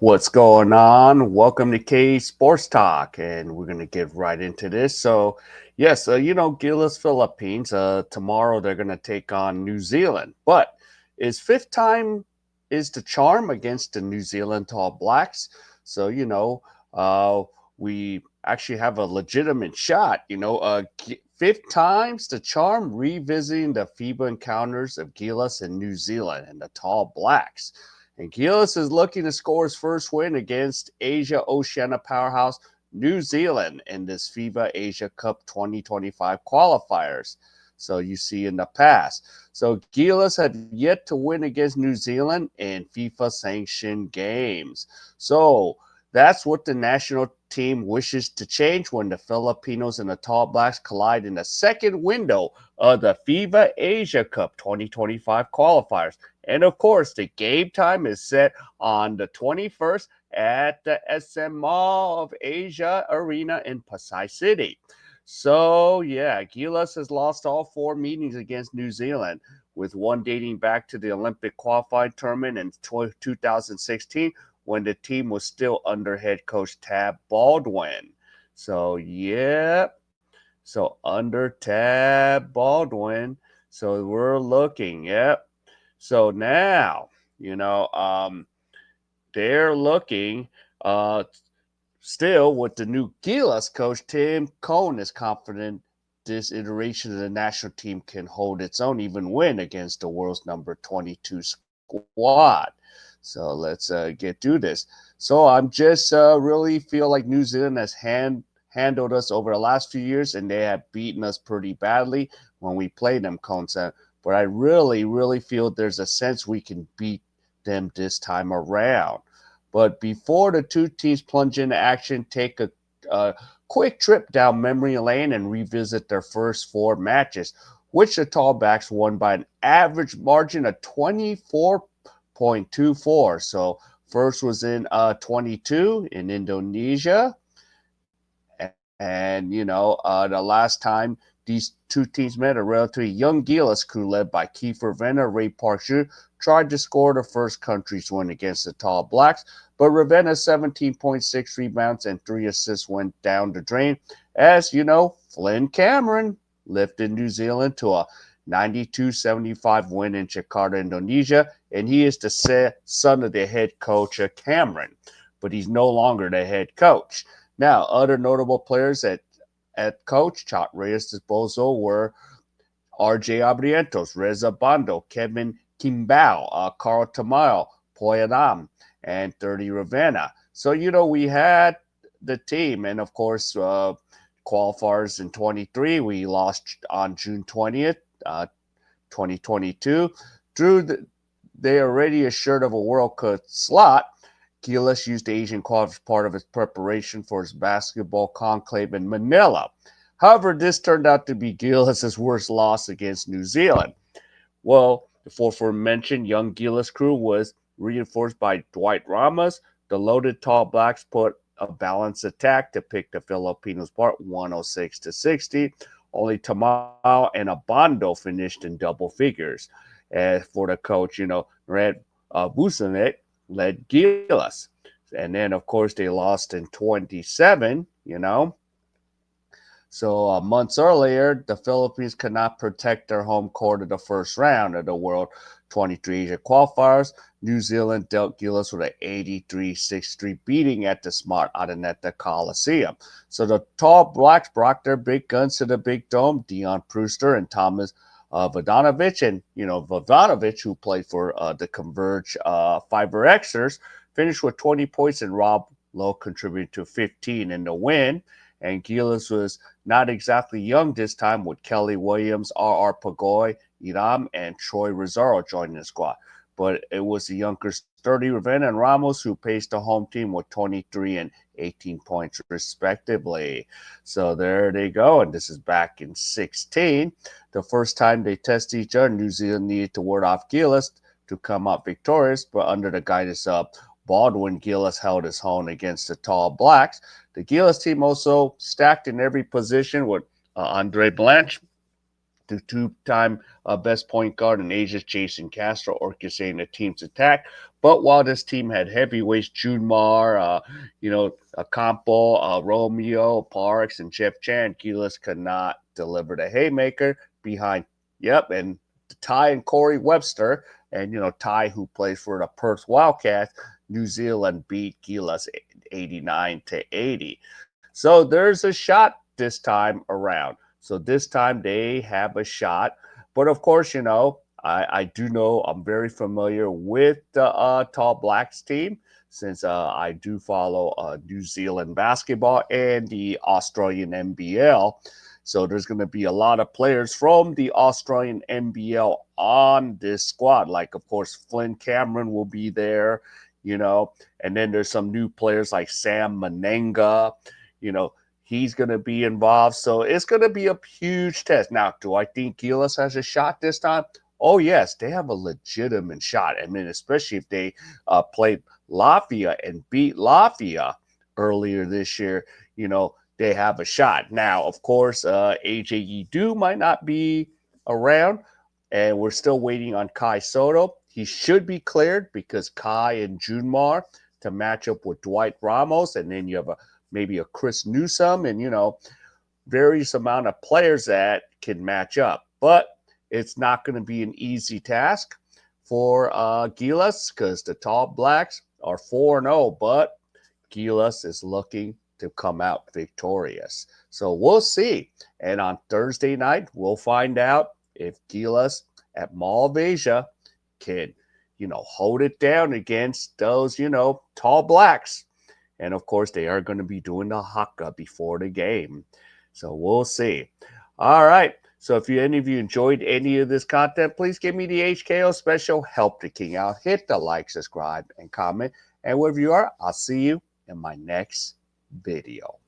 What's going on? Welcome to K.A.E Sports Talk, and we're going to get right into this. Yes, Gilas, Philippines. Tomorrow they're going to take on New Zealand, but is fifth time is the charm against the New Zealand Tall Blacks? So uh, we actually have a legitimate shot. Fifth time's the charm, revisiting the FIBA encounters of Gilas and New Zealand and the Tall Blacks. And Gilas is looking to score his first win against Asia Oceania powerhouse New Zealand in this FIBA Asia Cup 2025 qualifiers. So you see in the past. So Gilas had yet to win against New Zealand in FIFA sanctioned games. So that's what the national team wishes to change when the Filipinos and the Tall Blacks collide in the second window of the FIBA Asia Cup 2025 qualifiers. And of course, the game time is set on the 21st at the SM Mall of Asia Arena in Pasay City. So, yeah, Gilas has lost all four meetings against New Zealand, with one dating back to the Olympic qualifying tournament in 2016 when the team was still under head coach Tab Baldwin. So, yeah, so under Tab Baldwin. So we're looking, yep. So now, you know, they're looking uh, still with the new Gilas coach. Tim Cohn is confident this iteration of the national team can hold its own, even win against the world's number 22 squad. So let's get through this. So I'm just really feel like New Zealand has handled us over the last few years, and they have beaten us pretty badly when we played them, Cohn said. But I really feel there's a sense we can beat them this time around. But before the two teams plunge into action, take a quick trip down memory lane and revisit their first four matches, which the Tallbacks won by an average margin of 24.24. So first was in 22 in Indonesia, and the last time these two teams met, a relatively young Gilas crew led by Kiefer Venner, Ray Park Jr. tried to score the first country's win against the Tall Blacks, but Ravenna's 17.6 rebounds and 3 assists went down the drain as, Flynn Cameron lifted New Zealand to a 92-75 win in Jakarta, Indonesia, and he is the son of the head coach, Cameron, but he's no longer the head coach. Now, other notable players at coach Chat Reyes' disposal were RJ Abrientos, Reza Bando, Kevin Kimbao, Carl Tamayo, Poyanam, and 30 Ravenna. So, we had the team, and of course, qualifiers in 23, we lost on June 20th, 2022. They already assured of a World Cup slot. Gilas used the Asian quad as part of his preparation for his basketball conclave in Manila. However, this turned out to be Gilas' worst loss against New Zealand. Well, the aforementioned young Gilas crew was reinforced by Dwight Ramos. The loaded Tall Blacks put a balanced attack to pick the Filipinos apart 106 to 60. Only Tamao and Abando finished in double figures. As for the coach, Red Busanek led Gilas. And then, of course, they lost in 27. So months earlier, the Philippines could not protect their home court in the first round of the World 23 Asia qualifiers. New Zealand dealt Gilas with an 83-63 beating at the Smart Araneta Coliseum. So the Tall Blacks brought their big guns to the Big Dome, Dion Brewster and Thomas Vodanovic. And, Vodanovic, who played for the Converge Fiber Xers, finished with 20 points, and Rob Lowe contributed to 15 in the win. And Gilas was not exactly young this time, with Kelly Williams, R.R. Pagoy, Iram, and Troy Rosario joining the squad. But it was the younger sturdy Ravenna and Ramos who paced the home team with 23 and 18 points, respectively. So there they go. And this is back in 16. The first time they tested each other, New Zealand needed to ward off Gilas to come out victorious, but under the guidance of Baldwin, Gilas held his own against the Tall Blacks. The Gilas team also stacked in every position with Andre Blanche, the two-time best point guard in Asia, Jason Castro, orchestrating the team's attack. But while this team had heavyweights, Junmar, Campo, Romeo, Parks, and Jeff Chan, Gilas could not deliver the haymaker behind, and Ty and Corey Webster, and, Ty, who plays for the Perth Wildcats, New Zealand beat Gilas 89-80. So there's a shot this time around. So this time they have a shot. But of course, I do know I'm very familiar with the Tall Blacks team since I do follow New Zealand basketball and the Australian NBL. So there's going to be a lot of players from the Australian NBL on this squad. Like, of course, Flynn Cameron will be there, and then there's some new players like Sam Menenga, you know, he's going to be involved. So it's going to be a huge test. Now, do I think Gilas has a shot this time? Oh, yes, they have a legitimate shot. I mean, especially if they played Latvia and beat Latvia earlier this year, they have a shot. Now, of course, AJ Edu might not be around, and we're still waiting on Kai Sotto. He should be cleared because Kai and Junmar to match up with Dwight Ramos, and then you have maybe a Chris Newsome, and various amount of players that can match up. But it's not going to be an easy task for Gilas because the Tall Blacks are 4-0, but Gilas is looking to come out victorious. So we'll see. And on Thursday night, we'll find out if Gilas at Mall of Asia can, hold it down against those, Tall Blacks. And of course, they are going to be doing the haka before the game. So we'll see. All right. So if any of you enjoyed any of this content, please give me the HKO special. Help the king out. Hit the like, subscribe, and comment. And wherever you are, I'll see you in my next video.